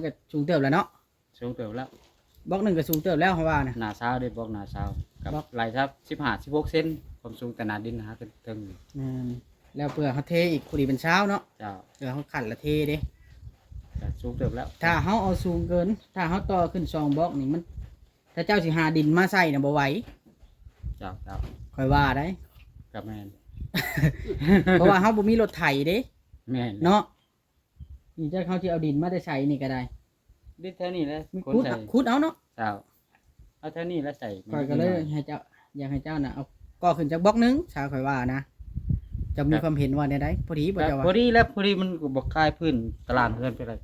ก็สูงเติบแล้วเนาะสูงเติบแล้วบล็อกหนึ่งก็สูงเติบแล้วเพราะว่านะหน้าเช้าได้บอกหน้าเช้ากับบล็อกไหล่ครับ15-16 เซนความสูงแต่หน้าดินนะฮะถึงแล้วเพื่อเขาเทอีกพอดีเป็นเช้าเนาะเจ้าเพื่อเขาขัดละเทเด้ก็สูงเติบแล้วถ้าเขาเอาสูงเกินถ้าเขาต่อขึ้น2 บล็อกนี่มันถ้าเจ้าสิหาดินมาใส่น่ะบ่ไหวเจ้าค่อยว่าได้ กับแม่น เพราะว่าเขาบ่มีรถไถเด้ แม่นเนาะนี่เจ้าเขาสิเอาดินมาได้ใส่นี่ก็ได้ดิเท่านี้แล้วคนขุดใส่ขุดเอาเนาะเจ้าเอาเท่านี้แล้วใส่ค่อยก็เลยให้เจ้าอยากให้เจ้าน่ะเอาก่อขึ้นจากบล็อกหนึงชาวค่อยว่านะจะมีความเห็นว่าในใดพอดีบ่เจ้าว่า พอดีแล้วพอดีมันก็บ่คลายพื้นตารางเพื่อนไปเลย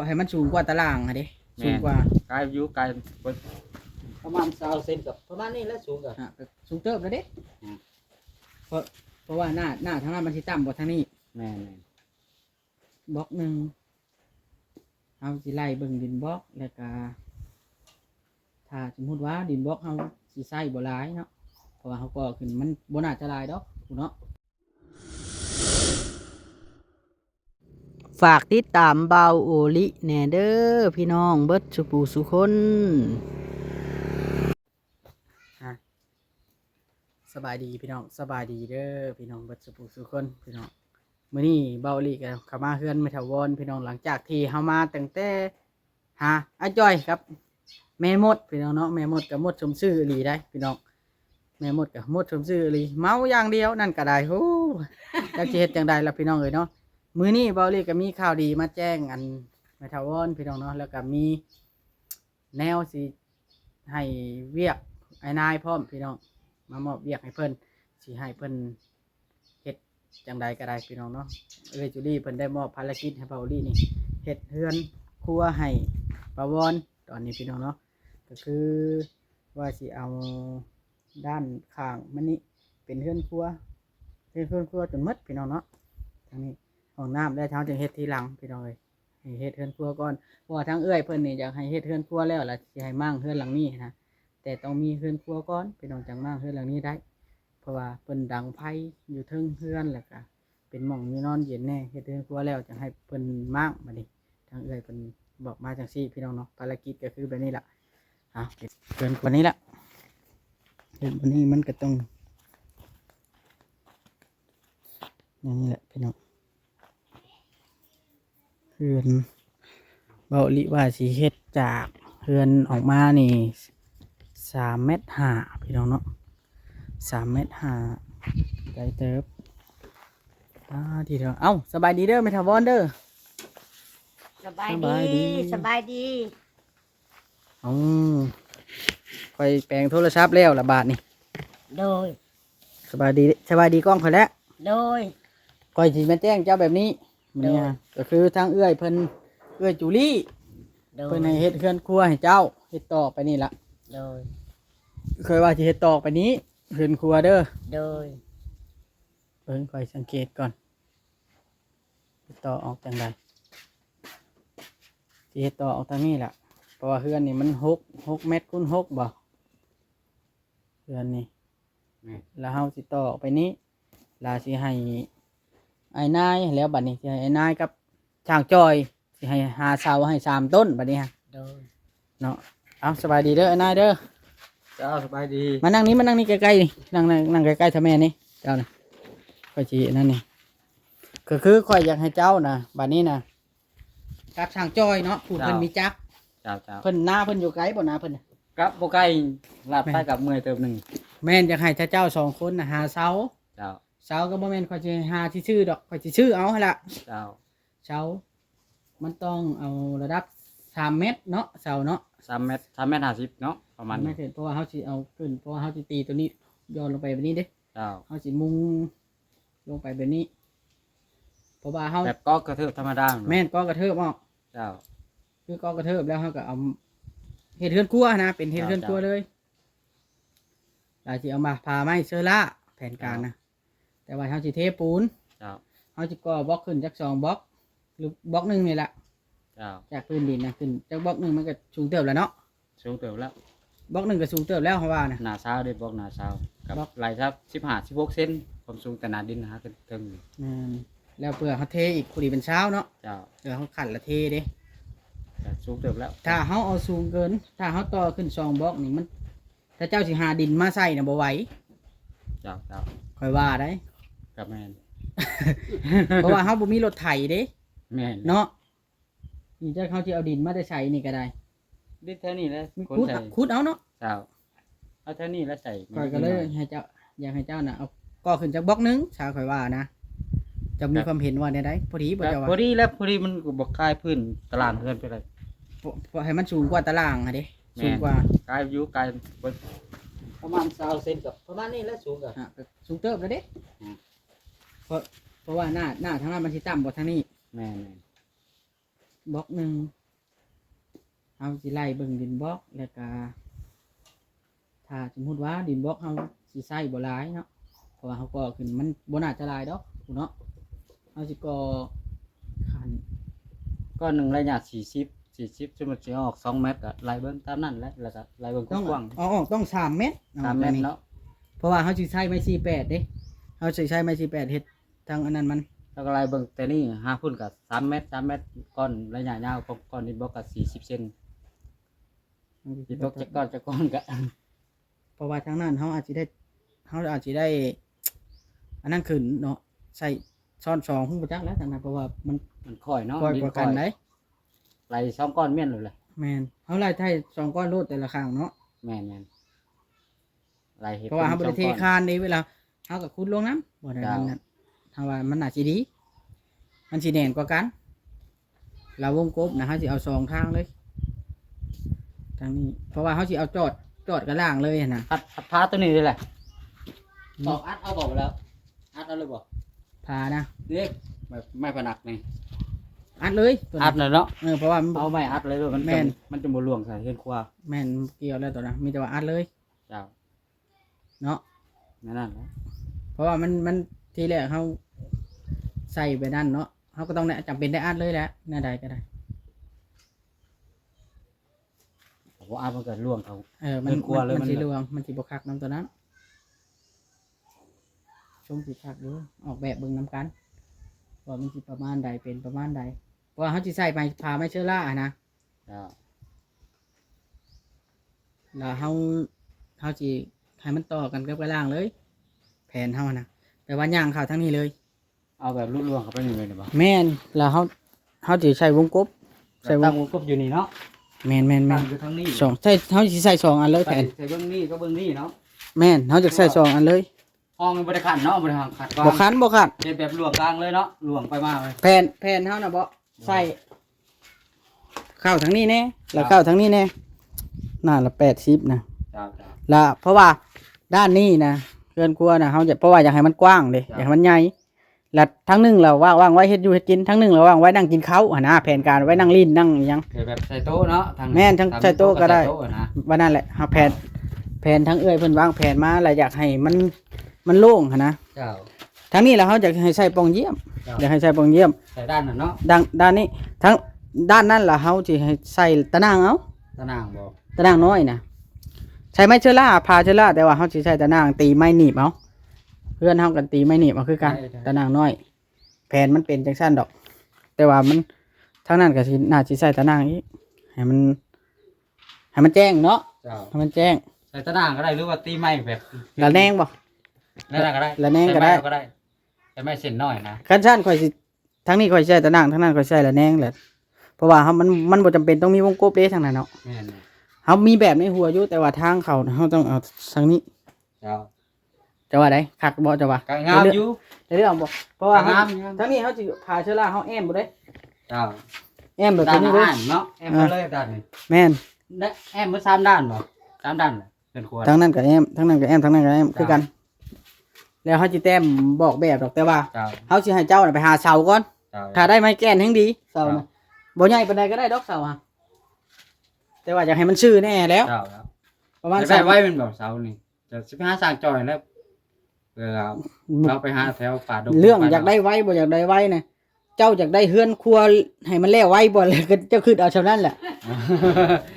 ให้มันสูงกว่าตารางอะเด้สูงกว่า กลายอยู่กลาย ประมาณ20 เซนกับประมาณนี้แล้วสูงกับสูงเติบแล้วเด้เพราะว่าหน้าทางนั้นมันสิต่ำกว่าทางนี้แม่นบล็อกหนึ่งเอาสิไล่เบิ่งดินบล็อกแล้วก็ถ้าสมมุติว่าดินบล็อกเฮาสิใส่บ่หลายเนาะเพราะว่าเฮาก็ขึ้นมันบ่น่าจะหลายดอกเนาะฝากติดตามเบาโอลิแหน่เด้อพี่น้องเบิดสุปูสุคนสบายดีพี่น้องสบายดีเด้อพี่น้องเบิดสุปูสุคนพี่น้องมื้อนี้เบาโอลิก็เข้ามาเฮือนไม่ถาวรพี่น้องหลังจากที่เฮามาตั้งแต่หาอาจ้อยครับแม่มดพี่น้องเนาะแม่มดกับมดชมซื่ออีหลีได้พี่น้องแม่มดกับมดชมซื่ออีหลีเมาอย่างเดียวนั่นก็ได้โหจักสิเฮ็ดจังใดล่ะพี่น้องเอ้ยเนาะมื้อนี้เบาโอลิก็มีข่าวดีมาแจ้งอันไม่ถาวรพี่น้องเนาะแล้วก็มีแนวสิให้เวียกไอ้นายพร้อมพี่น้องมามอบเวียกให้เพิ่นสิให้เพิ่นเฮ็ดจังใดก็ได้พี่น้องเนาะจูลี่เพิ่นได้มอบภารกิจให้เบาโอลินี่เฮ็ดเฮือนครัวให้ปาวอนตอนนี้พี่น้องเนาะก็คือว่าสิเอาด้านข้างมันนี่เป็นเฮือนครัวจนหมดพี่น้องเนาะทางนี้ห้องน้ำได้เท้าจึงเฮ็ดทีหลังพี่น้องเอ้ยให้เฮ็ดเฮือนครัวก่อนเพราะว่าทางเอื้อยเพิ่นนี่อยากให้เฮ็ดเฮือนครัวแล้วล่ะสิให้มั่งเฮือนหลังนี้นะแต่ต้องมีเฮือนครัวก่อนพี่น้องจังมั่งเฮือนหลังนี้ได้เพราะว่าเพิ่นดังไผอยู่เทิงเฮือนแล้วก็เป็นหม่องมีนอนเย็นแน่เฮ็ดเฮือนครัวแล้วจังให้เพิ่นมั่งบัดนี้ทางเอื้อยเพิ่นบอกมาจังซี่พี่น้องเนาะภารกิจก็คือแบบนี้ล่ะเกินกว่านี้ละเกินกว่านี้มันก็ต้องอย่างนี้แหละพี่น้องเฮือนเบาลิว่าสีเฮ็ดจากเฮือนออกมานี่3.5 เมตรพี่น้องเนาะ3.5 เมตรใจเติบทีเดียวเอ้าสบายดีเด้อไม่ทาวอนเด้อสบายดีไปแปลงโทรศัพท์แล้วละบาทนี่โดยสบายดีกล้องค่อยแล้วโดยค่อยสิมาแจ้งเจ้าแบบนี้เนี่ยก็คือทางเอื้อยเพิ่นเอื้อยจูลี่เพิ่นให้เฮ็ดเฮือนครัวให้เจ้าเฮ็ดต่อไปนี่ละโดยเคยว่าสิเฮ็ดต่อไปนี้เฮือนครัวเด้อโดยเพิ่นค่อยสังเกตก่อนเฮ็ดต่อออกจังไดสิเฮ็ดต่อออกทางนี้ล่ะเพราะว่าเฮือนนี่มัน6 เมตรคูณ 6บ่เฮือนนี่แล้วเฮาสิต่อออกไปนี้ลาสิให้ไอ้นายแล้วบัดนี้สิให้ไอ้นายกับช่างจอยสิให้หาเสาให้3 ต้นบัดนี้ฮะโดยเนาะเอาสบายดีเด้อไอ้นายเด้อเจ้าสบายดี มานั่งนี่ใกล้ๆนี่นั่งใกล้ๆท่าแม่นี่เจ้าน่ะค่อยสินั่นนี่ก็คือค่อยอยากให้เจ้านะบัดนี้นะกับช่างจอยเนาะผู้เพิ่นมีจักเจ้าเพิ่นหน้าเพิ่นอยู่ไกลบ่หน้าเพิ่น กับบ่ใกล้ลาดไปกับเมื่อยเติบหนึง แม่นอยากให้เจ้า2 คนน่ะหาเสาก็บ่แม่นค่อยสิหาชื่อดอกค่อยสิชื่อเอาหั่นล่ะเจ้าเสามันต้องเอาระดับ3 เมตรเนาะเสาเนาะ3 เมตร3.50 เมตรเนาะประมาณนี้เพราะว่าเฮาสิเอาขึ้นเพราะว่าเฮาสิตีตัวนี้ย้อนลงไปแบบนี้เด้เจ้าเฮาสิมุงลงไปแบบนี้เพราะว่าเฮาแบบก็กระเทิบธรรมดาแม่นก็กระเทิบออกเจ้าคือก็กระเทิบแล้วเฮาก็เอาเฮ็ดเฮือนครัวนะเป็นเฮ็ดเฮือนครัวเลยเราสิเอามาพาไม้เชอร่าแผนการนะแต่ว่าเฮาสิเทปูนเฮาสิก่อบล็อกขึ้นจาก2 บล็อกหรือบล็อกนึงนี่แหละจากพื้นดินนะขึ้นจากบล็อกนึงมันก็สูงเติบแล้วเนาะสูงเติบแล้วบล็อกนึงก็สูงเติบแล้วเพราะว่านะหน้าเช้าได้บอกหน้าเช้ากับไหล่ครับ15-16 เซนความสูงแต่หน้าดินนะฮะถึงแล้วเพื่อเฮาเทอีกพอดีเป็นเช้าเนาะเพื่อเฮาขัดละเทเด้ สูงเติบแล้ว ถ้าเฮาเอาสูงเกิน ถ้าเฮาต่อขึ้น2บล็อกนี่มันถ้าเจ้าสิหาดินมาใส่น่ะบ่ไหว เจ้า ค่อยว่าได้ กับแม่น เพราะว่าเฮาบ่มีรถไถเด้ แม่น เนาะนี่เจ้าเขาสิเอาดินมาได้ใส่นี่ก็ได้ ดิแถวนี้แหล้วคน ขุด ใส่ ขุดเอาเนาะ เจ้าเอาแถวนี้แล้วใส่ ข่อยก็เลยให้เจ้าอยากให้เจ้าน่ะเอาก่อขึ้นจากบล็อกหนึงชาวข่อยว่านะจะมีความเห็นว่าแนวใดพอดีบ่เจ้าว่า พอดีแล้วพอดีมันก็บ่คลายพื้นตารางเพื่อนไปเลย เพราะให้มันสูงกว่าตารางอะเด้สูงกว่า กลายอยู่กลาย ประมาณ20เซนกับประมาณนี้แหละสูงก็สูงเติบแล้วเด้ อืม เพราะว่าหน้าทางนั้นมันสิต่ำกว่าทางนี้ แม่น บล็อกหนึงเอาสิไล่เบิ่งดินบล็อกแล้วก็ถ้าสมมุติว่าดินบล็อกเฮาสิใช้บ่หลายเนาะเพราะว่าเฮาก่อขึ้นมันบ่น่าจะหลายดอกเนาะเฮาสิก่อขัน ก้อนหนึ่งระยะ40สมมุติสิออก2เมตรก็ไล่เบิ่งตามนั้นแหละแล้วก็ไล่เบิ่ง ต้อง กว้าง เอาออกต้อง3เมตร ๆ3เมตรเนาะ เพราะว่าเฮาสิใช้ไม้48เด้เฮาสิใช้ไม้48เฮ็ดทางอันนั้นมัน แล้วก็ไล่เบิ่งแต่นี่5พุ่นก็3เมตรก้อนระยะยาวของก้อนดินบล็อกก็40เซนสิตกจากก้อนก็ เพราะว่าทางนั้นเฮาอาจสิได้อันนั้นขึ้นเนาะใส่ซ้อน2ฮู้บ่จักแล้วทางนั้นเพราะว่ามัน มันค่อยเนาะ ก่อยกว่ากันได้ ไล่2ก้อนแม่นเลย แม่นเฮาไล่ไทย2ก้อนโลดแต่ละครั้งเนาะ แม่นไล่เฮ็ด เพราะว่าเฮาบ่ได้เท สองก้อน คานนี่เวลาเฮาก็ขุดลงน้ำบ่ได้ เจ้า นั่นถ้าว่ามันน่าสิดี มันสิแน่นกว่ากันเราวงกบนะเฮาสิเอา2ทางเลยทางนี้เพราะว่าเฮาสิเอาจอดกับล่างเลยหั่นน่ะ พัดพาตัวนี้เลยแหละบอกอัดเอาบอกแล้วอัดเอาเลยบอก พานะ เด็กไม่ผนักนี่ อัดเลยตัว อั นั้ ด น เลยเนาะ เพราะว่ามัน เอาไม่อัดเลยด้วยมัน แม่น มันจะบ่ล่วงใส่เฮือนครัว แม่นเกี่ยวแล้วตัวนั้นมีแต่ว่าอัดเลย เจ้า เนาะ นั่นน่ะ เพราะว่ามันทีแรกเขาใส่ไปนั่นเนาะเขาก็ต้องเนี่ยจำเป็นได้อัดเลยแหละหน้าใดก็ได้ ผมอัดมันก็ล่วงเขา มัน เรื่องครัวเลย มัน มัน สีเหลืองมันสีบกคักน้ำตัวนั้นชมสีคักอยู่ออกแบบเบิ่งน้ำกันว่ามันสีประมาณใดเป็นประมาณใดเพราะว่าเขาจะใส่ไปพาไม่เชื่อล่าอะนะ เจ้า แล้วเขาจะให้มันต่อกันกับกระล่างเลย แผนเขานะแต่ว่าย่างเขาทั้งนี้เลย เอาแบบล่วงเขาไปนี่เลยเดี๋ยวบอก แม่นแล้วเขาจะใส่วงกบใส่ว ตั้ ง งวงกบอยู่นี่เนาะ แม่น ตั้งอยู่ทางนี้ สองใส่เขาจะใส่2อันเลยแผน ใส่เบื้องนี้ก็เบื้องนี้เนาะ แม่นเขาจะใส่2อันเลย ห้องมันบริขันเนาะบริขันขัดกลาง บ่คันบ่คัน เฮ็ดแบบล่วงกลางเลยเนาะล่วงไปมากเลย แผ่นเฮาน่ะบ่ใส่เข้าทางนี้แน่แล้วเข้าทางนี้แน่น่าละ80นะ เจ้าเจ้า ละเพราะว่าด้านนี้นะเกินกลัวนะเฮาจะเพราะว่าอยากให้มันกว้างเด้ ครับ อยากให้มันใหญ่แล้วทั้งหนึงเราว่างไว้เฮ็ดอยู่เฮ็ดกินทั้งหนึงเราว่างไว้นั่งกินข้าวหั่นนะแผนการไว้นั่งลิ้นนั่งอิหยัง เฮ็ดแบบใส่โต๊ะเนาะทาง แม่นทั้งใส่โต๊ะก็ได้ ใส่โต๊ะนะ ว่านั่นแหละเฮาแผนทั้งเอื้อยเพิ่นวางแผนมาแล้วอยากให้มันโล่งหั่นนะ เจ้า ทั้งนี้แล้วเฮาอยากให้ใส่ปองเยี่ยม เจ้า อยากให้ใส่ปองเยี่ยม ใส่ด้านน่ะเนาะ ด้านนี้ทั้งด้านนั้นล่ะเฮาสิให้ใส่ตะนางเอา ตะนางบ่ ตะนางน้อยนะใช้ไม้เชื้อราพาเชื้อราแต่ว่าเฮาสิใช้ตะนางตีไม้หนีบเอาเพื่อนเฮากันตีไม้หนีบเอาคือกันตะนางน้อยแผ่นมันเป็นจังซั่นดอก แต่ว่ามันทางนั้นก็สิน่าสิใช้ตะนางอีกให้มันแจ้งเนาะ เจ้า ให้มันแจ้ง ใส่ตะนางก็ได้หรือว่าตีไม้แบบ ละแนงบ่ นั่นก็ได้ ละแนงก็ได้ ใส่ม้ก็ได้ใส่ไม้เส้นน้อยนะ คันซั่นข่อยสิทางนี้ข่อยใช้ตะนางทางนั้นข่อยใช้ละแนงแหละเพราะว่าเฮามันบ่จำเป็นต้องมีวงกบเด้ทางนั้นเนาะ แม่น เฮามีแบบในหัวอยู่แต่ว่าทางเขาเฮาต้องเอาทางนี้ เจ้า จะว่าไดคักบ่จะว่า ก็งามอยู่ ในเรื่องบ่เพราะว่า งามงาม ทั้งนี้เขาจะพาเชื้อราเขาแอมบ่ได้ เจ้า แอมแบบ ด้าน นี้เลย อ่านเนาะแอมมาเลยด้านนี้ แม่น ได้แอมมา3ด้านบ่3ด้านน่ะเป็นควร ทั้งนั้นก็แอมทั้งนั้นก็แอมทั้งนั้นก็แอมคือกัน แล้วเขาจะแต้มบอกแบบดอกแต่ว่า เจ้า เขาสิให้เจ้าน่ะไปหาเสาก่อน เจ้า ถ้าได้ไม้แก่นแห่งดีเสา ครั น่ะ บ บ่ใหญ่ปานใดก็ได้ดอกเสาฮะแต่ว่าอยากให้มันชื่อแน่แล้ว เจ้าครับ ประมาณ จะได้ไว้เป็นแบบเสานี่จะสิไปหาสร้างจอยแล้วเออเราไปหาแถวป่าดง เรื่องอยากได้ไว้บ่อยากได้ไว้น่ะเจ้าอยากได้เฮือนครัวให้มันแล้วไว้บ่เลยก็เจ้าคิดเอาเท่านั้นแหละ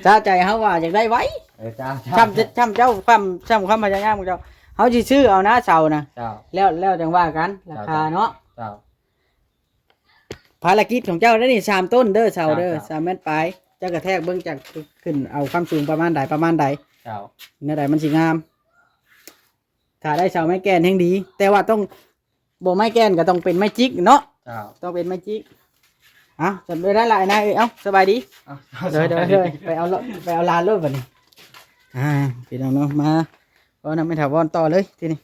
จ้าใจเฮาว่าอยากได้ไว้ เออเจ้า ช้ำเจ้าความพยายามของเจ้าเขาสิซื้อเอานะเสานะ เจ้า แล้วจังว่ากันราคาเนาะ เจ้า ภารกิจของเจ้าได้นี่3ต้นเด้อเสาเด้อ ครับ 3 เมตรปลาย เจ้ากระแทกเบิ่งจากขึ้นเอาความสูงประมาณใดประมาณใด เจ้า เนื้อใดมันสิงาม ถ้าได้เสาไม้แกนแห่งดี แต่ว่าต้องบ่ไม้แกนก็ต้องเป็นไม้จิกเนาะ เจ้า ต้องเป็นไม้จิกอ่ะจำได้ได้หลายนะเอ้าสบายดี เดี๋ยวไปเอาลานรถบัดนี้พี่น้องเนาะมาเพราะนั้นไม่ถาวรต่อเลยทีนี้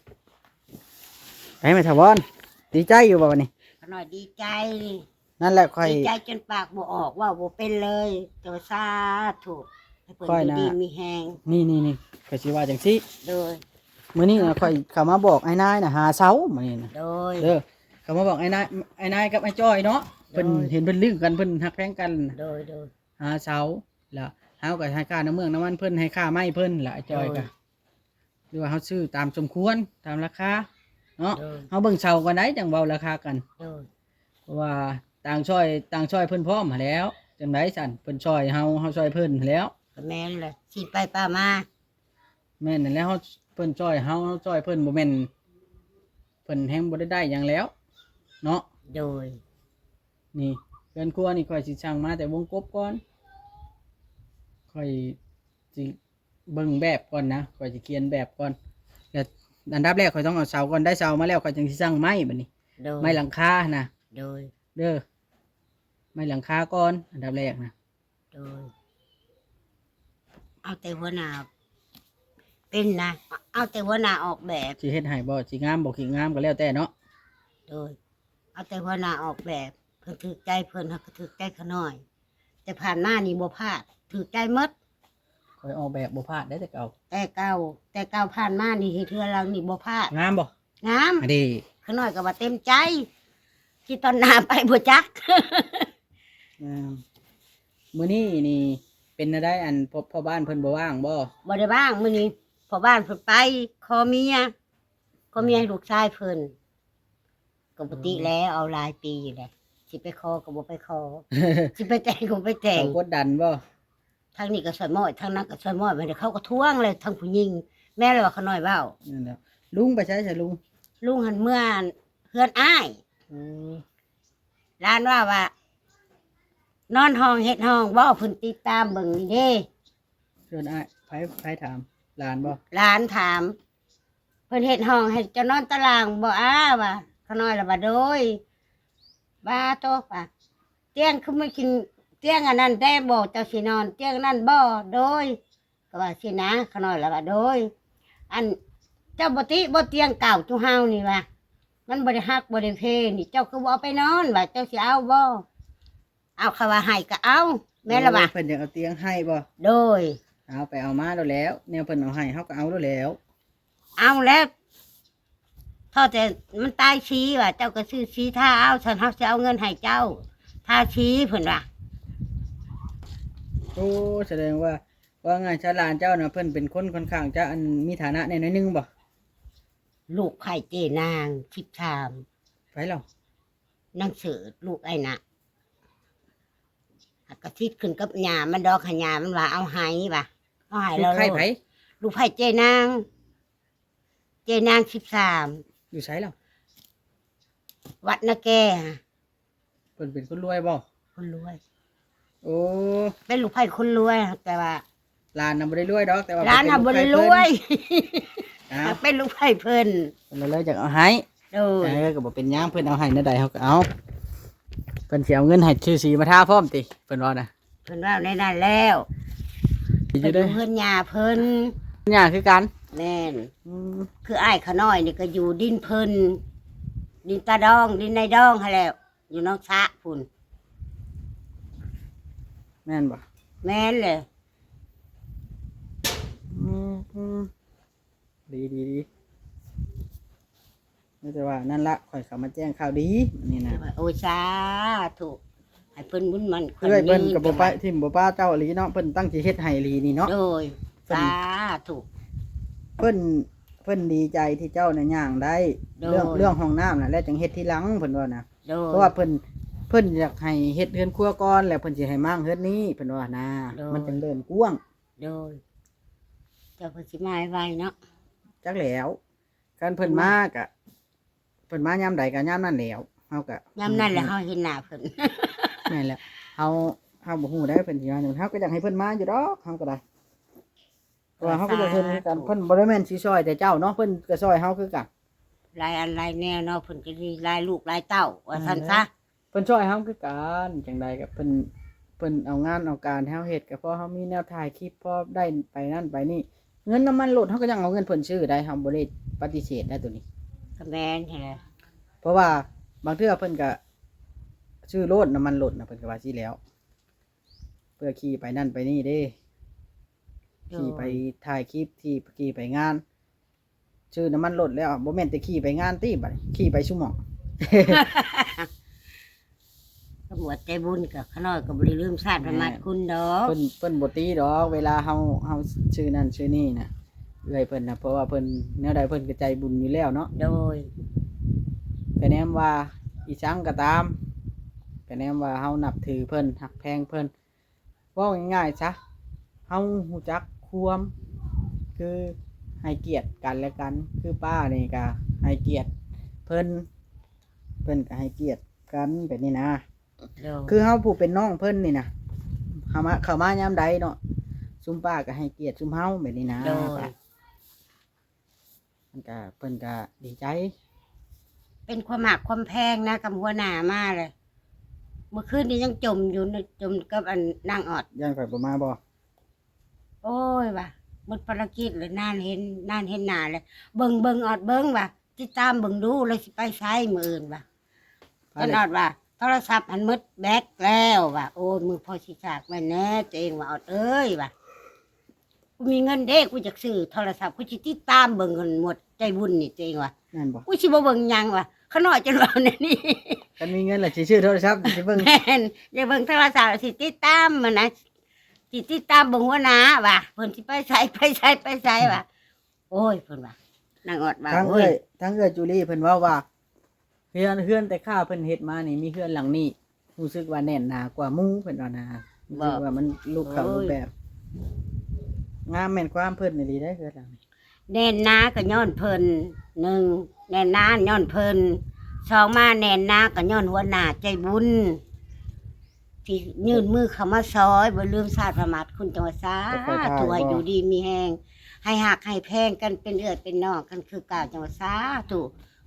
ไปไม่ถาวรดีใจอยู่บ่วันนี้ ขน่อยดีใจ นั่นแหละค่อย ดีใจจนปากบ่ออกว่าบ่เป็นเลยแต่ว่าสาธุให้เพิ่น ค่อย อยู่ นะ ดีมีแฮง นี่ก็สิว่าจังซี่ โดย มื้อนี้นะค่อยเข้ามาบอกไอ้นายน่ะหาเสามื้อนี้นะ โดย เด้อเข้ามาบอกไอ้นายกับไอ้จ้อยเนาะเพิ่น โดย เห็นเพิ่นลือกันเพิ่นฮักแพงกัน โดย หาเสาแล้วเฮาก็ให้ค่าน้ำเมืองน้ำมันเพิ่นให้ค่าไม้เพิ่นละไอ้จ้อยก็หรือว่าเฮาซื้อตามสมควรตามราคาเนาะ โดย เฮาเบิ่งเสากันได้จังเว้าราคากัน โดย เพราะว่าต่างช่อยเพิ่นพร้อมหั้นแหล้วจังไดสั่นเพิ่นช่อยเฮาช่อยเพิ่นหั้นแหล้ว ก็แม่นเลยสิไปป้ามา แม่นนั่นแหล้วเพิ่นช่อยเฮาช่อยเพิ่นบ่แม่นเพิ่นแฮงบ่ได้หยังแล้วเนาะ โดย นี่เรือนครัวนี่ค่อยสิช่างมาแต่วงกบก่อนค่อยสิเบิ่งแบบก่อนนะค่อยสิเขียนแบบก่อนแล้วอันดับแรกค่อยต้องเอาเสาก่อนได้เสามาแล้วค่อยจึงสิสร้างไม้บัดนี้ โดย ไม้หลังคานะ โดย เด้อไม้หลังคาก่อนอันดับแรกนะ โดยเอาแต่หัวหน้าเป็นนะเอาแต่หัวหน้าออกแบบ สิเฮ็ดให้บ่สิงามบ่สิงามก็แล้วแต่เนาะ โดย เอาแต่หัวหน้าออกแบบเพิ่นถือใจเพิ่นเขาก็ถือใจเขาหน่อย แต่ผ่านหน้านี่บ่พลาดถือใจหมด ค่อยออกแบบบ่พลาดได้แต่เก่า แต่เก่าผ่านมานี่เฮ็ดเทื่อเรานี่บ่พลาด งามบ่ งาม อันนี้ เขาน้อยก็ว่าเต็มใจที่ตอนหน้าไปบ่จัก งามมื้อนี้นี่เป็นอะไรอันพ่อบ้านเพิ่นบ่ว่างบ่ บ่ได้บ้างมื้อนี้พ่อบ้านเพิ่นไปขอเมียให้ลูกชายเพิ่นก็ปกติแล้วเอาหลายปีอยู่แหละสิไปขอก็บ่ไปขอ สิไปแต่งก็บ่ไปแต่ง เขากดดันบ่ ทางนี้ก็สวยม้อยทางนั้นก็สวยม้อยมันเดี๋ยวเขาก็ท้วงเลยทางผู้หญิงแม่เลยว่าเขาน้อยเว้า นั่นแหละลุงไปใช้ใช่ลุง ลุงหันเมื่อเฮือนอ้ายร้านว่า นอนห้องเฮ็ดห้องบ่เพิ่นติดตามเบิ่งนี่เด้ เชิญอ้ายไผถามหลานบ่ ร้านถาม เพิ่นเฮ็ดห้องให้เจะนอนตารางบ่ว่าเขาน้อยละว่าโดยบ้าโตป่ะเตียงคือไม่กินเตียงอันนั้นได้บ่เจ้าสินอน เตียงนั้นบ่โดยก็ว่าสินะเขาน้อยละว่าโดย อันเจ้าบ่ติบ่เตียงเก่าจุเฮานี่ว่ามันบ่ได้ฮักบ่ได้เพนี่เจ้าคือบ่เอาไปนอนว่าเจ้าสิเอาบ่เอาเขาว่าให้ก็เอาแม่นละว่า เพิ่นอยากเอาเตียงให้บ่ โดย เอาไปเอามาแล้วแนวเพิ่นเอาให้เฮาก็เอาแล้ว เอาแล้วเท่าแต่มันตายชี้ว่ะเจ้าก็ซื้อชี้ถ้าเอาฉันเฮาสิเอาเงินให้เจ้าถ้าชี้เพิ่นว่า โอ้แสดงว่าไงชาหลานเจ้าน่ะเพิ่นเป็นคนค่อนข้างจะอันมีฐานะแน่น้อยหนึงบ่ ลูกไข่เจนาง13ไผเหรอ นางเสิร์ชลูกไอ้น่ะกระทิดขึ้นกับหญ้ามันดอกหญ้ามันว่าเอาให้ว่ะเอาให้ ลู แล้ ก ว ไผไผ ลูกไผ่เจนาง13อยู่ไสเหรอ วัดนาแก เพิ่นเป็นคนรวยบ่ คนรวย โอ้ เป็นลูกไผ่คนรวย แต่ว่า หลานน่ะบ่ได้รวยดอกแต่ว่า ร้าน เพิ่ น่ะบ่ได้รวย อ้าว เป็นลูกไผ่เพิ่น เพิ่นเลยจักเอาให้ โดย ก็บอกเป็นหย่างเพิ่นเอาให้นั่นใดเขาก็เอาเพิ่นสิเอาเงินให้ชื่อสีมาท่าพร้อมติเพิ่นว่านะ เพิ่นว่าในนั้นแล้ว ดีอ เพิ่ ยู่ น เด้อ เพิ่นยาเพิ่น หย่างคือกัน แม่นคืออ้ายขาน้อยนี่ก็อยู่ดินเพิ่นดินตาดองดินในดองหั่นแหล้ว อยู่น้องสะพุ่น แม่นบ่ แม่นเลย ดีไม่แต่ว่านั่นละข่อยเขามาแจ้งข่าวดีนี่นะ โอ้ยสาธุให้เพิ่นบุญมัน เอ้ยเพิ่นกับบ่ป้าทิมบ่ป้าเจ้าอีหลีเนาะเพิ่นตั้งสิเฮ็ดให้อีหลีนี่เนาะ โดยสาธุ เพิ่นดีใจที่เจ้าน่ะย่างได้ โดย เรื่องห้องน้ำน่ะแล้วจังเฮ็ดทีหลังเพิ่นว่านะ โดย เพราะว่าเพิ่นอยากให้เฮ็ดเฮือนครัวก่อนแล้วเพิ่นสิให้มั่งเฮือนนี้เพิ่นว่านะมันจังเดินกว้าง โดยเจ้าเพิ่นสิมาให้ไวเนาะ จักแล้วการเพิ่นมากะเพิ่นมายามใดก็ยามนั้นแหล้วเฮาก็ ยามนั้นแหละเฮาเห็นหน้าเพิ่น แม่นแหล้วเฮา เฮาบ่ฮู้ได้เพิ่นสิมาเฮาก็อยากให้เพิ่นมาอยู่ดอกเฮาก็ได้เพราะว่าเฮาก็อยากเพิ่นคือกันเพิ่นบ่ได้แม่นสิซอยแต่เจ้าเนาะเพิ่นก็ซอยเฮาคือกัน หลายอันหลายแนวเนาะเพิ่นก็ดีหลายลูกหลายเต้าว่าซั่นซะ เพิ่นซอยเฮาคือกันจังใดก็เพิ่นเอางานเอาการให้เฮาเฮ็ดก็เพราะเฮามีแนวถ่ายคลิปพอได้ไปนั่นไปนี่เงินน้ำมันลดเฮาก็ยังเอาเงินเพิ่นซื้อได้เฮาบ่ได้ปฏิเสธได้ตัวนี้ ก็แม่นแหละ เพราะว่าบางเทื่อเพิ่นก็ซื้อรถน้ำมันลดนะเพิ่นก็ว่าสิแล้ว เพื่อขี่ไปนั่นไปนี่เด้ขี่ไปถ่ายคลิปที่ขี่ไปงานซื้อน้ำมันลดแล้วบ่แม่นแต่ขี่ไปงานติบัดนี้ขี่ไปซุหม่อง ตำรวจใจบุญกับขน้อยก็บ่ได้ลืมชาติประมาทคุณดอก เพิ่นบ่ตีดอกเวลาเฮาชื่อนั่นชื่อนี่นะเอื้อยเพิ่นนะเพราะว่าเพิ่นแนวใดเพิ่นก็ใจบุญอยู่แล้วเนาะ โดย ก็แนมว่าอีสังก็ตามก็แนมว่าเฮานับถือเพิ่นฮักแพงเพิ่นเว้าง่ายๆซะเฮาฮู้จักความคือให้เกียรติกันและกัน คือป้านี่ก็ให้เกียรติเพิ่นก็ให้เกียรติกันแบบนี้นะ โดย คือเฮาผู้เป็นน้องเพิ่นนี่นะเข้ามายามใดเนาะซุมป้าก็ให้เกียรติซุมเฮาแบบนี้นะ โดย มันก็เพิ่นก็ดีใจ เป็นความหักความแพงนะกับหัวหน้ามาเลยเมื่อคืนนี้ยังจมอยู่ในจมกับอันนางออด ย่างข่อยบ่มาบ่ โอ้ยว่ะหมดภารกิจเลยนานเห็นหน้าเลยเบิ่งออดเบิ่งว่ะติดตามเบิ่งดูเลยสิไปใช้มื้ออื่นว่ะจนออดว่าโทรศัพท์อันมืดแบตแล้วว่ะโอ้ยมือพอสิฉากไว้แน่ตัวเองว่าออดเอ้ยว่ะกูมีเงินเด้กูจะซื้อโทรศัพท์กูสิติดตามเบิ่งกันหมดใจบุญนี่ตัวเองว่ะ นั่นบ่ กูสิบ่เบิ่งหยังว่ะขน้อยจนว่าแน่นี่ คันมีเงินล่ะสิซื้อโทรศัพท์สิเบิ่ง แม่นอย่าเบิ่งโทรศัพท์สิติดตามมันนะสิติดตามเบิ่งหัวหน้าว่ะเพิ่นสิไปใช้ว่ะโอ้ยเพิ่นว่านางออดว่า ทั้ง โอ้ เอ้ ย ยทั้งเอ้ยจูลี่เพิ่นเว้าว่าเฮือนแต่ข้าเพิ่นเฮ็ดมานี่มีเฮือนหลังนี้รู้สึกว่าแน่นหนากว่าหมู่เพิ่นว่านะรู้สึกว่ามันรูปเขารูปแบบงามแม่นความเพิ่นนี่ดีได้อเฮือนหลังนี้ แน่นนาก็ย้อนเพิ่นหนึ่งแน่นนาย้อนเพิ่นสองมาแน่นนาก็ย้อนหัวหน้าใจบุญที่ยื่นมือเข้ามาซอยบ่ลืมชาติประมาทคุณจังหวัดสาธุให้อยู่ดีมีแฮงให้หักให้แพงกันเป็นเอื้อเป็นน้องกันคือเก่าจังหวัดสาธุ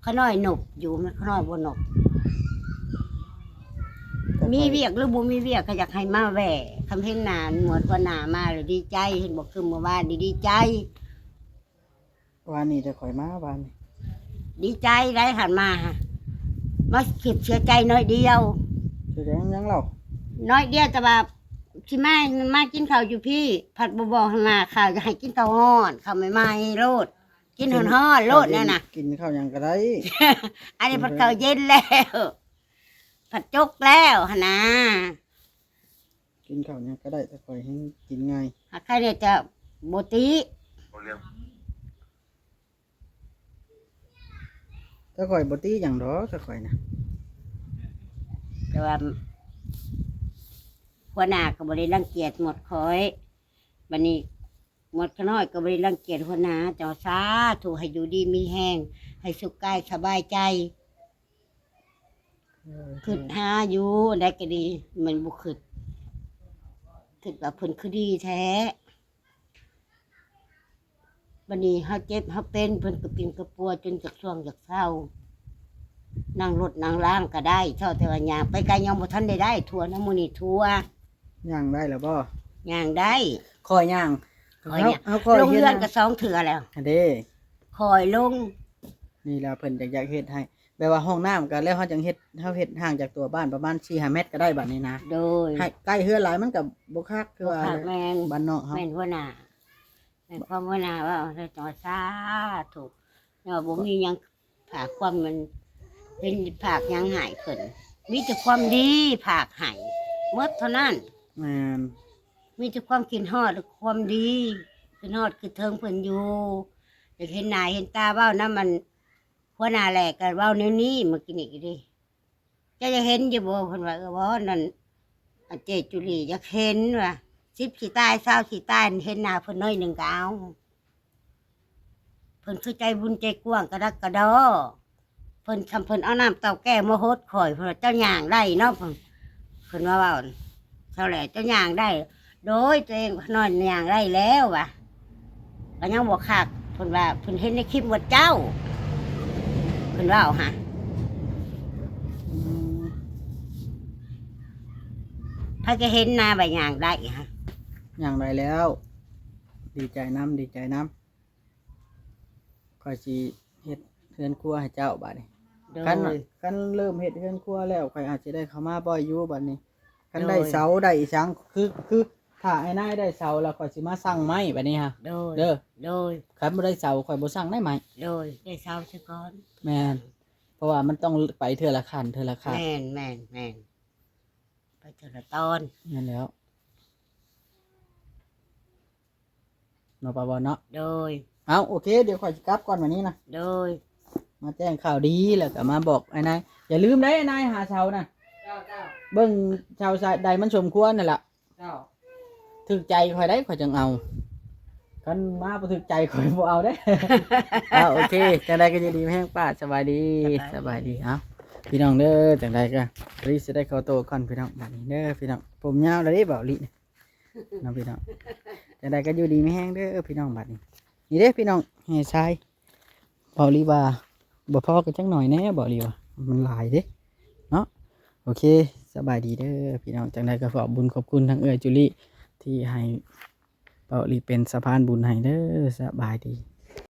ขน้อยหนบอยู่มันขน้อยบ่หนบ มีเวียกหรือบ่มีเวียกก็อยากให้มาแหวะคำเห็นหน้าหนวดว่าหน้ามาเลยดีใจเห็นบอกคือเมื่อวานดีใจ วันนี้จะข่อยมาวันนี้ ดีใจได้หันมาฮะมาคิดเสียใจน้อยเดียว แสดงหยังเล่า น้อยเดียวแต่ว่าที่มากินข้าวอยู่พี่ ผัดบบอกให้มาข้าวจะให้กินข้าวฮ้อนข้าวใหม่ๆโลดกินฮ้อนๆโลดนั่นน่ะ กินข้าวหยังก็ได้ อันนี้ผัดข้าวเย็นแล้วผัดจกแล้วหนนะ กินข้าวหยังก็ได้แต่ข่อยให้กินง่าย หากใครเนี่ยจะโบติ ถ้าข่อยบ่ตีหยังดอกถ้าข่อยนะ แต่ว่าหัวหน้าก็บริรังเกียจหมดคอยบันนี้หมดขน้อยก็บริรังเกียจหัวหน้าเจ้าสาถูกให้อยู่ดีมีแห้งให้สุขกายสบายใจขึ้นหาอยู่ได้ก็ดี มันบุขึ้นว่าเพิ่นคือดีแท้บันนี้เฮาเจ็บเฮาเป็นเพิ่นก็ปินกระปัวจนจากช่วงจากเศร้านั่งรถนั่งล่างก็ได้เท่าแต่ว่าย่างไปไกลยังบ่ทันได้ทัวร์น้ำมูนี่ทัวร์ ย่างได้แล้วบ่ ย่างได้ คอยย่าง คอยย่าง เอาคอย ลง เฮ็ด เรือน นะ ก็สองเถื่อแล้ว อันเด้ คอยลง นี่ล่ะเพิ่นอยากเฮ็ดให้แปลว่าห้องน้ำก็แล้วเฮาจังเฮ็ดห่างจากตัวบ้านประมาณ 4-5 เมตรก็ได้บัดนี้นะ โดย ให้ใกล้เฮือนหลายมันก็บ่คักคือว่า ผักแมน บ้านนอกเฮา แมนหัวหน้าแมนความหัวหน้าว่าเราจอซาถูกเนาะบ่มีหยังผากความมันเป็นผากหยังหายเพิ่นมีแต่ความดีผากหายหมดเท่านั้น แม่น มีแต่ความกินฮอดและความดีกินฮอดคือเทิงเพิ่นอยู่อยากเห็นหน้าเห็นตาเว้านะมันหัวหน้าแหลกกันเว้าแนวนี้เมื่อกี้นี่ก็ดิจะเห็นอยู่บ่เพิ่นว่าบ่นั่นอันเจจุลีอยากเห็นว่า10สิตาย20สิตายเห็นหน้าเพิ่นน้อยหนึงก็เอาเพิ่นคือใจบุญใจกว้างกระดักกระดอเพิ่นทำเพิ่นเอาน้ำเต้าแก้วมาโฮดข่อยเพิ่นว่าเจ้าย่างได้เนาะเพิ่นว่า เท่าไหร่เจ้าย่างได้ โดยตัวเองนอนย่างได้แล้วว่ะก็ยังบอกคักเพิ่นว่าเพิ่นเห็นในคลิปว่าเจ้าเพิ่นว่าเอาฮะ อืม ถ้าจะเห็นหน้าใบย่างได้ฮะ อย่างไรแล้ว ดีใจน้ำดีใจน้ำข่อยสิเฮ็ดเฮือนครัวให้เจ้าบัดนี้ โด คัน ย คันเริ่มเฮ็ดเฮือนครัวแล้วข่อยอาจจะได้เข้ามาบ่อยอยู่บัดนี้คัน โดย ได้เสาได้อีสังคือถ้าไอ้นายได้เสาแล้วข่อยสิมาสั่งไม้บัดนี้ฮะ โดย เด้อ โดย คันบ่ได้เสาข่อยบ่สั่งได้ไหม โดยได้เช้าซะก่อน แม่นเพราะว่ามันต้องไปเทื่อละขั้นเทื่อละขั้น แม่นแม่นแม่นไปเจอละตอน นั่นแล้วเนาะปาบอลเนาะ โดย เอาโอเคเดี๋ยวข่อยสิกลับก่อนวันนี้นะ โดย มาแจ้งข่าวดีแล้วก็มาบอกไอ้นายอย่าลืมได้ไอ้นายหาเสาน่ะ เจ้าเจ้า เบิ่งชาวใดมันสมควรนั่นแหละ เจ้า ถึกใจข่อยได้ข่อยจังเอาคันมาบ่ถึกใจข่อยบ่เอาได้ เอาโอเคจังใดก็จะดีแห้งป้าสบายดีสบายดีเอาพี่น้องเด้อจังใดก็รีสิได้เข้าโตก่อนพี่น้องบัดนี้เด้อพี่น้องผมยาวแล้วเด้เบาลิเนี่ยน้องพี่น้องจังใดก็อยู่ดีไม่แห้งเด้อพี่น้องบัดนี้นี่เด้อพี่น้องแห่ทรายเบาลิว่าบ่พอกันจังหน่อยแน่เบาลิว่ามันหลายเด้เนาะโอเคสบายดีเด้อพี่น้องจังใดก็ขอบบุญขอบคุณทั้งเอื้อยจุลิที่ให้เบาลิเป็นสะพานบุญให้เด้อสบายดี